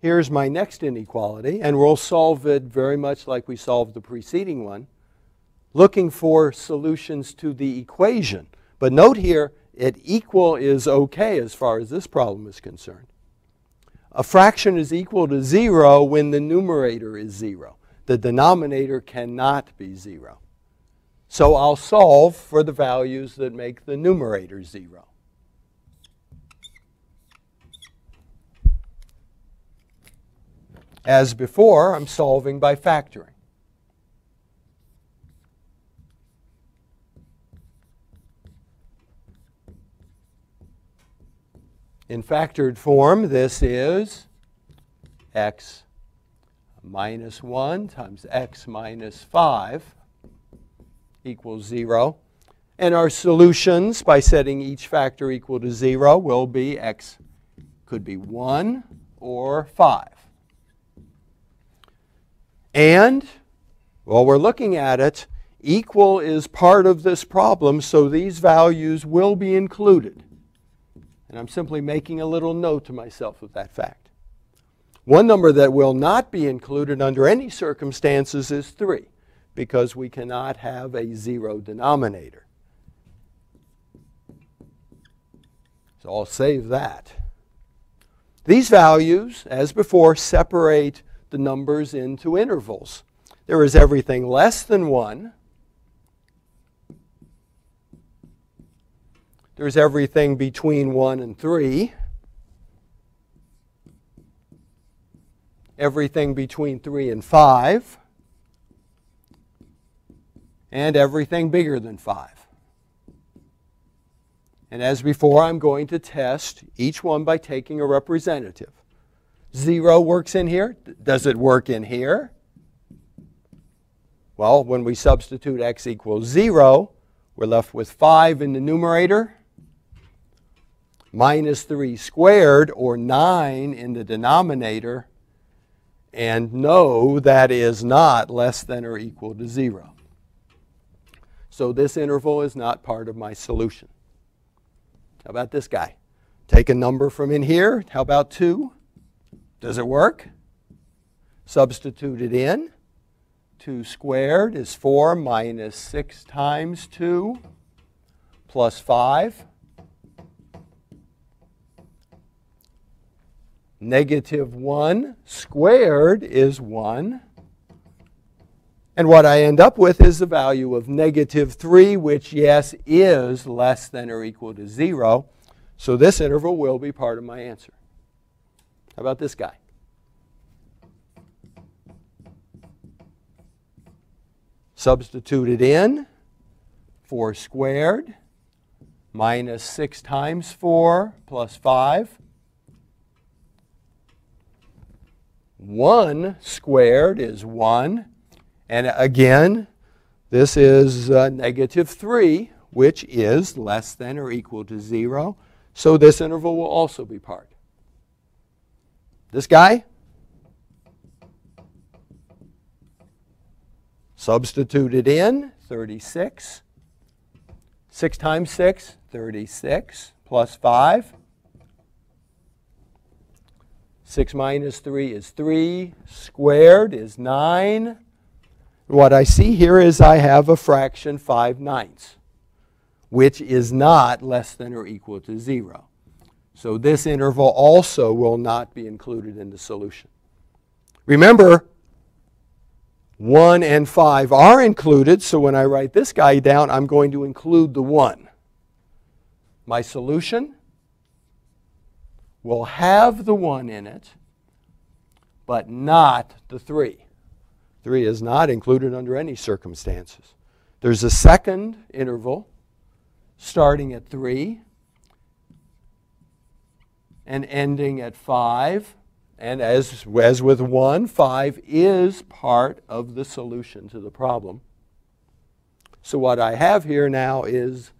here's my next inequality, and we'll solve it very much like we solved the preceding one, looking for solutions to the equation. But note here, equal is okay as far as this problem is concerned. A fraction is equal to 0 when the numerator is 0. The denominator cannot be 0. So I'll solve for the values that make the numerator 0. As before, I'm solving by factoring. In factored form, this is x minus 1 times x minus 5 equals 0. And our solutions, by setting each factor equal to 0, will be x could be 1 or 5. And while we're looking at it, equal is part of this problem, so these values will be included. And I'm simply making a little note to myself of that fact. One number that will not be included under any circumstances is 3, because we cannot have a 0 denominator. So I'll save that. These values, as before, separate the numbers into intervals. There is everything less than 1. There's everything between 1 and 3. Everything between 3 and 5. And everything bigger than 5. And as before, I'm going to test each one by taking a representative. 0 works in here. Does it work in here? Well, when we substitute x equals 0, we're left with 5 in the numerator, minus 3 squared, or 9 in the denominator, and no, that is not less than or equal to 0. So this interval is not part of my solution. How about this guy? Take a number from in here. How about 2? Does it work? Substitute it in. 2 squared is 4 minus 6 times 2 plus 5. Negative 1 squared is 1. And what I end up with is the value of negative 3, which, yes, is less than or equal to 0. So this interval will be part of my answer. How about this guy? Substitute it in. 4 squared minus 6 times 4 plus 5. 1 squared is 1. And again, this is negative 3, which is less than or equal to 0. So this interval will also be part. This guy? Substitute it in. 36. 6 times 6, 36, plus 5. 6 minus 3 is 3. Squared is 9. What I see here is I have a fraction 5/9, which is not less than or equal to 0. So this interval also will not be included in the solution. Remember, 1 and 5 are included, so when I write this guy down, I'm going to include the 1. My solution will have the 1 in it, but not the 3. 3 is not included under any circumstances. There's a second interval starting at 3 and ending at 5. And as with 1, 5 is part of the solution to the problem. So what I have here now is